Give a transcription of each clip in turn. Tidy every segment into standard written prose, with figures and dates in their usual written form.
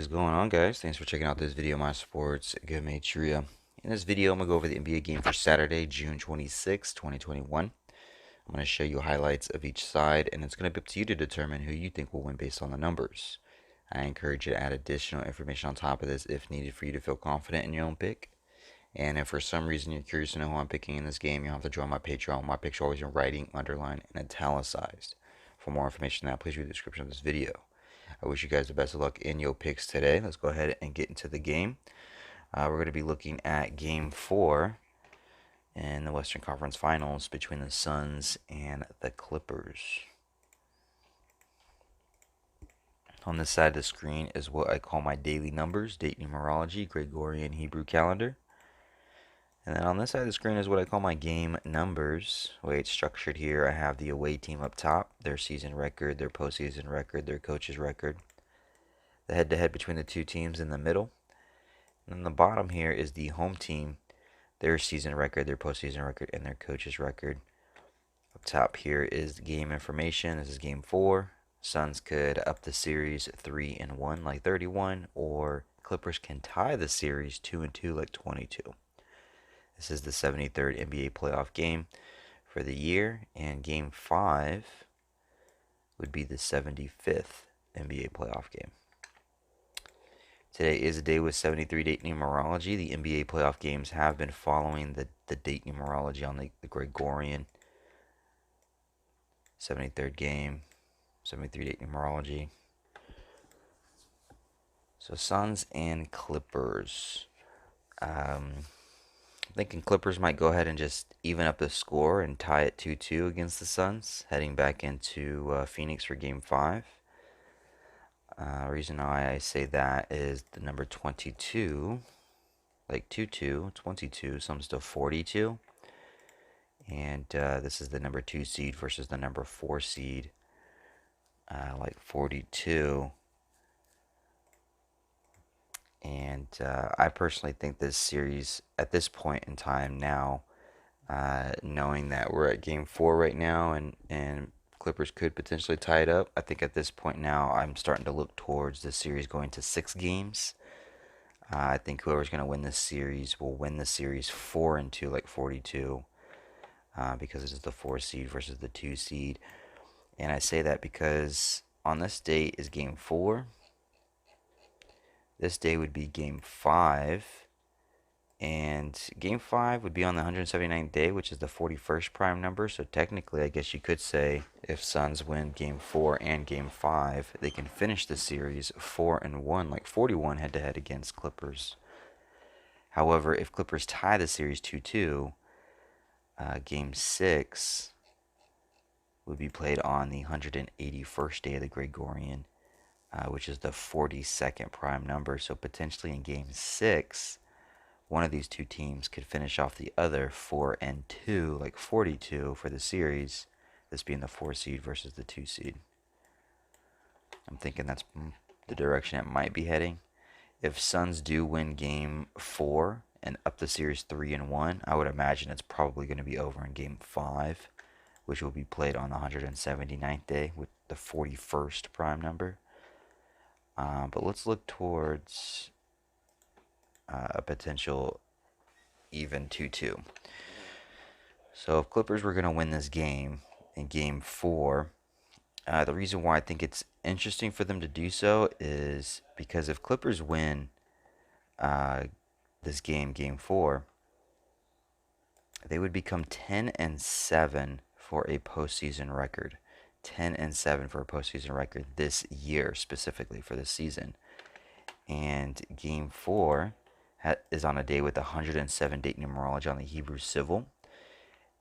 What is going on, guys? Thanks for checking out this video, My Sports Gematria. In this video, I'm going to go over the NBA game for Saturday, June 26, 2021. I'm going to show you highlights of each side, and it's going to be up to you to determine who you think will win based on the numbers. I encourage you to add additional information on top of this if needed for you to feel confident in your own pick. And if for some reason you're curious to know who I'm picking in this game, you'll have to join my Patreon. My picks are always in writing, underlined, and italicized. For more information on that, please read the description of this video. I wish you guys the best of luck in your picks today. Let's go ahead and get into the game. We're going to be looking at Game 4 in the Western Conference Finals between the Suns and the Clippers. On this side of the screen is what I call my daily numbers, date numerology, Gregorian Hebrew calendar. And then on this side of the screen is what I call my game numbers. The way it's structured here, I have the away team up top, their season record, their postseason record, their coach's record. The head-to-head between the two teams in the middle. And then the bottom here is the home team, their season record, their postseason record, and their coach's record. Up top here is the game information. This is Game 4. Suns could up the series 3-1 like 31, or Clippers can tie the series 2-2 like 22. This is the 73rd NBA playoff game for the year, and Game 5 would be the 75th NBA playoff game. Today is a day with 73 date numerology. The NBA playoff games have been following the date numerology on the Gregorian 73rd game, 73 date numerology. So Suns and Clippers. I'm thinking Clippers might go ahead and just even up the score and tie it 2-2 against the Suns, heading back into Phoenix for Game 5. Reason why I say that is the number 22, like 2-2, 22, sums to 42. And this is the number 2 seed versus the number 4 seed, like 42. And I personally think this series, at this point in time now, knowing that we're at Game 4 right now and Clippers could potentially tie it up, I think at this point now I'm starting to look towards the series going to 6 games. I think whoever's going to win this series will win the series 4-2 like 42, because it is the 4 seed versus the 2 seed. And I say that because on this date is Game 4. This day would be Game 5. And Game 5 would be on the 179th day, which is the 41st prime number. So technically, I guess you could say if Suns win Game 4 and Game 5, they can finish the series 4-1, like 41 head-to-head against Clippers. However, if Clippers tie the series 2-2, Game 6 would be played on the 181st day of the Gregorian, which is the 42nd prime number. So potentially in Game 6, one of these two teams could finish off the other 4-2, like 42 for the series, this being the 4 seed versus the 2 seed. I'm thinking that's the direction it might be heading. If Suns do win Game 4 and up the series 3-1, I would imagine it's probably going to be over in Game 5, which will be played on the 179th day with the 41st prime number. But let's look towards a potential even 2-2. So if Clippers were going to win this game in Game 4, the reason why I think it's interesting for them to do so is because if Clippers win this game, Game 4, they would become 10-7 for a postseason record. 10-7 for a postseason record this year, specifically for this season. And Game 4 is on a day with 107 date numerology on the Hebrew civil,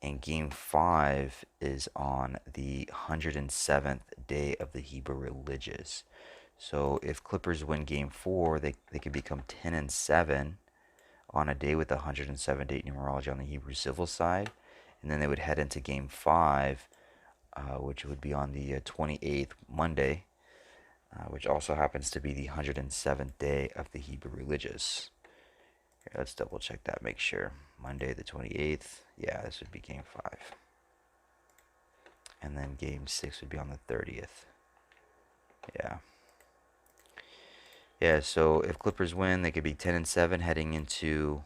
and Game 5 is on the 107th day of the Hebrew religious. So if Clippers win Game 4, they could become 10-7 on a day with 107 date numerology on the Hebrew civil side, and then they would head into Game 5, which would be on the 28th, Monday, which also happens to be the 107th day of the Hebrew religious. Here, let's double check that, make sure. Monday the 28th. Yeah, this would be Game 5. And then Game 6 would be on the 30th. Yeah. Yeah, so if Clippers win, they could be 10-7 heading into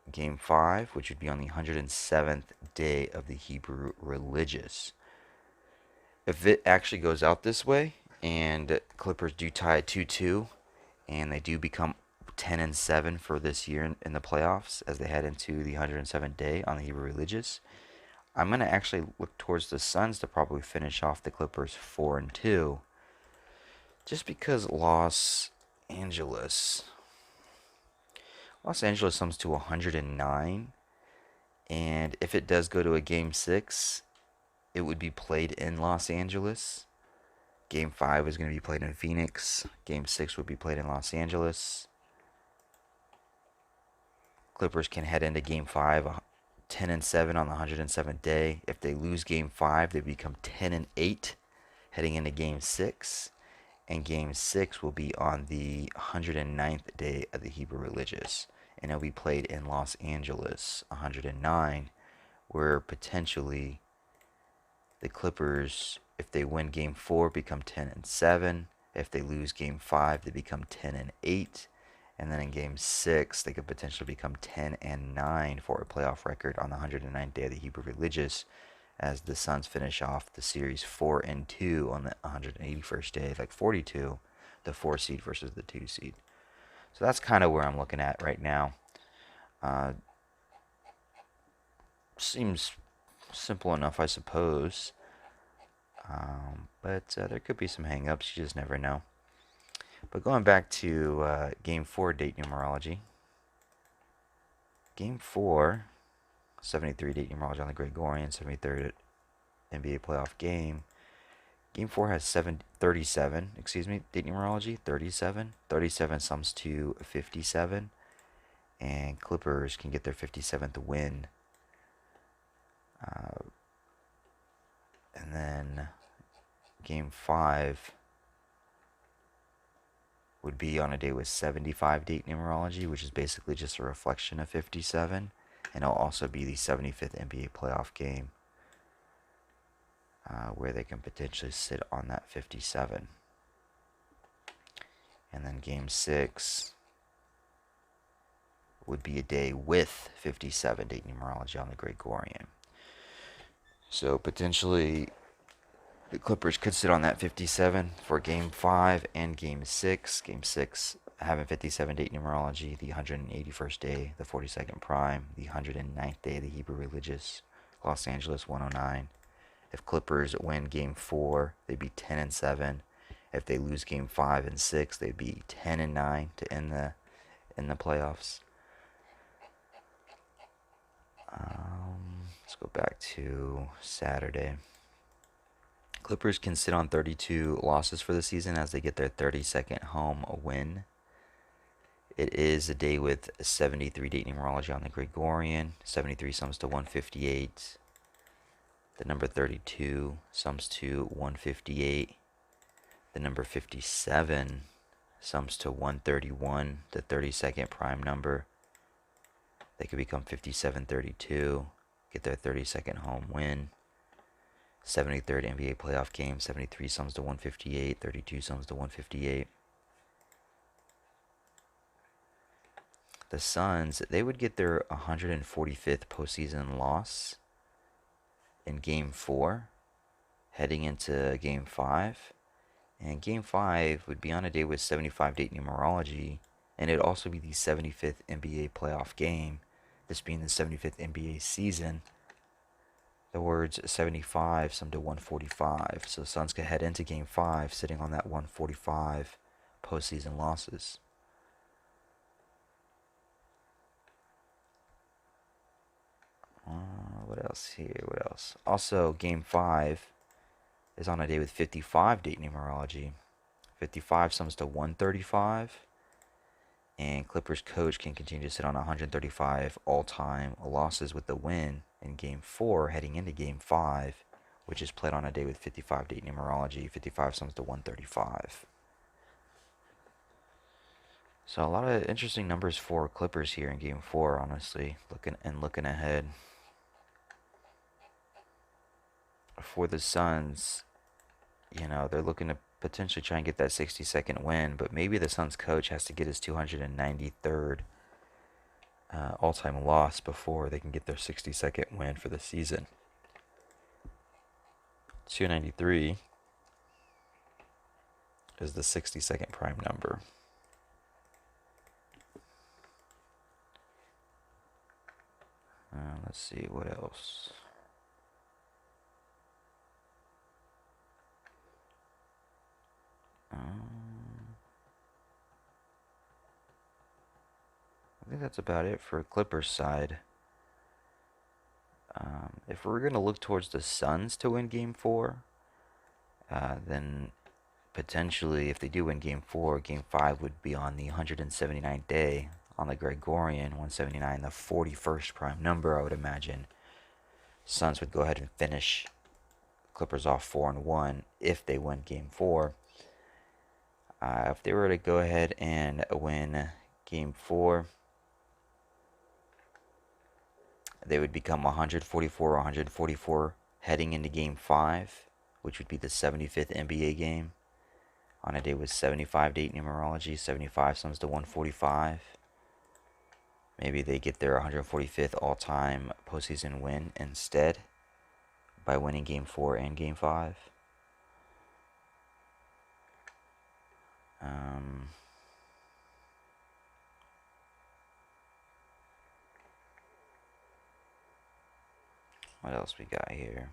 Game 5, which would be on the 107th day of the Hebrew religious. If it actually goes out this way and Clippers do tie at 2-2 and they do become 10-7 for this year in the playoffs as they head into the 107th day on the Hebrew religious, I'm going to actually look towards the Suns to probably finish off the Clippers 4-2, just because Angeles Los Angeles comes to 109, and if it does go to a game 6, it would be played in Los Angeles. Game 5 is going to be played in Phoenix. Game 6 would be played in Los Angeles. Clippers can head into Game 5 10-7 on the 107th day. If they lose Game 5, they become 10-8 heading into Game 6. And Game 6 will be on the 109th day of the Hebrew religious. And it'll be played in Los Angeles, 109, where potentially the Clippers, if they win Game 4, become 10-7. If they lose Game 5, they become 10-8. And then in Game 6, they could potentially become 10-9 for a playoff record on the 109th day of the Hebrew religious, as the Suns finish off the series 4-2 on the 181st day, like 42, the 4 seed versus the 2 seed. So that's kind of where I'm looking at right now. Seems simple enough, I suppose. But there could be some hang-ups. You just never know. But going back to Game 4 date numerology. Game 4, 73 date numerology on the Gregorian, 73rd NBA playoff game. Game 4 has 37, date numerology, 37. 37 sums to 57. And Clippers can get their 57th win. And then Game 5 would be on a day with 75 date numerology, which is basically just a reflection of 57. And it'll also be the 75th NBA playoff game, where they can potentially sit on that 57. And then Game 6 would be a day with 57 date numerology on the Gregorian. So potentially the Clippers could sit on that 57 for Game 5 and Game 6. Game 6 having 57 date numerology, the 181st day, the 42nd prime, the 109th day of the Hebrew religious, Los Angeles 109. If Clippers win Game 4, they'd be 10-7. If they lose Game 5 and 6, they'd be 10-9 to end the playoffs. Let's go back to Saturday. Clippers can sit on 32 losses for the season as they get their 32nd home win. It is a day with 73 date numerology on the Gregorian. 73 sums to 158. The number 32 sums to 158. The number 57 sums to 131, the 32nd prime number. They could become 57-32, get their 32nd home win. 73rd NBA playoff game, 73 sums to 158, 32 sums to 158. The Suns, they would get their 145th postseason loss in Game 4, heading into Game 5. And Game 5 would be on a day with 75 date numerology, and it'd also be the 75th NBA playoff game, this being the 75th NBA season. The words 75 sum to 145, so the Suns could head into Game 5 sitting on that 145 postseason losses. What else here? What else? Also, Game 5 is on a day with 55 date numerology. 55 sums to 135. And Clippers coach can continue to sit on 135 all-time losses with the win in Game 4 heading into Game 5, which is played on a day with 55 date numerology. 55 sums to 135. So a lot of interesting numbers for Clippers here in Game 4, honestly, looking ahead. For the Suns, they're looking to potentially try and get that 60-second win, but maybe the Suns coach has to get his 293rd all-time loss before they can get their 60-second win for the season. 293 is the 60-second prime number. Let's see what else. I think that's about it for Clippers side. If we're going to look towards the Suns to win Game 4, then potentially if they do win Game 4, Game 5 would be on the 179th day on the Gregorian, 179, the 41st prime number, I would imagine. Suns would go ahead and finish Clippers off 4-1 if they win Game 4. If they were to go ahead and win Game 4, they would become 144 or 144 heading into Game 5, which would be the 75th NBA game. On a day with 75 date numerology, 75 sums to 145. Maybe they get their 145th all-time postseason win instead by winning Game 4 and Game 5. What else we got here?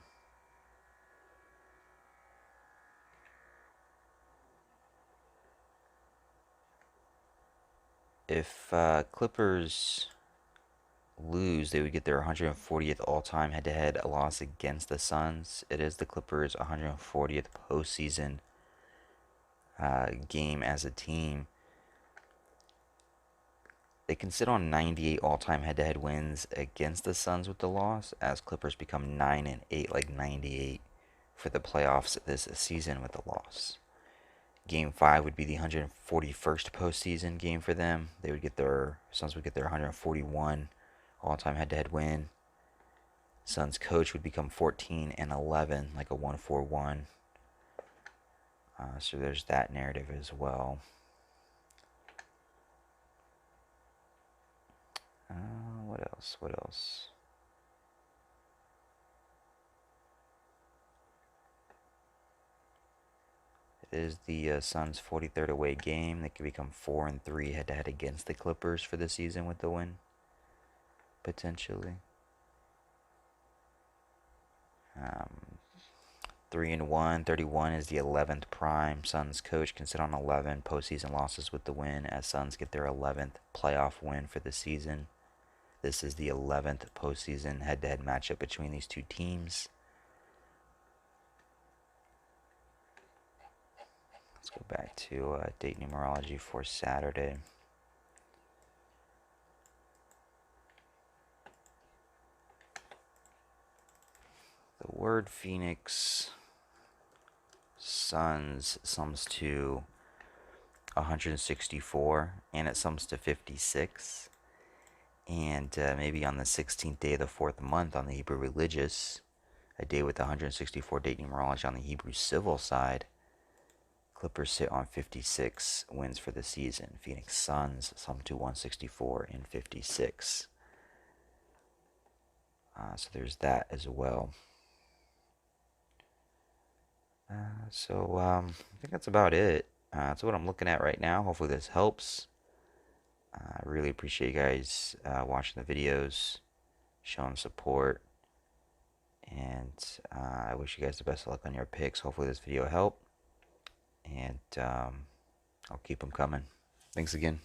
If Clippers lose, they would get their 140th all-time head-to-head loss against the Suns. It is the Clippers' 140th postseason game as a team. They can sit on 98 all-time head-to-head wins against the Suns with the loss, as Clippers become 9-8, like 98 for the playoffs this season with the loss. Game 5 would be the 141st postseason game for them. Suns would get their 141 all-time head-to-head win. Suns coach would become 14-11, like a 1-4-1. So there's that narrative as well. What else? What else? It is the Suns' 43rd away game. They could become 4-3 head-to-head against the Clippers for the season with the win, potentially. 3-1, 31 is the 11th prime. Suns coach can sit on 11 postseason losses with the win, as Suns get their 11th playoff win for the season. This is the 11th postseason head-to-head matchup between these two teams. Let's go back to date numerology for Saturday. The word Phoenix Suns sums to 164, and it sums to 56. And maybe on the 16th day of the 4th month on the Hebrew religious, a day with 164 date numerology on the Hebrew civil side, Clippers sit on 56 wins for the season. Phoenix Suns sum to 164 and 56. So there's that as well. I think that's about it. That's what I'm looking at right now. Hopefully this helps. I really appreciate you guys watching the videos, showing support, and I wish you guys the best of luck on your picks. Hopefully this video helped, and I'll keep them coming. Thanks again.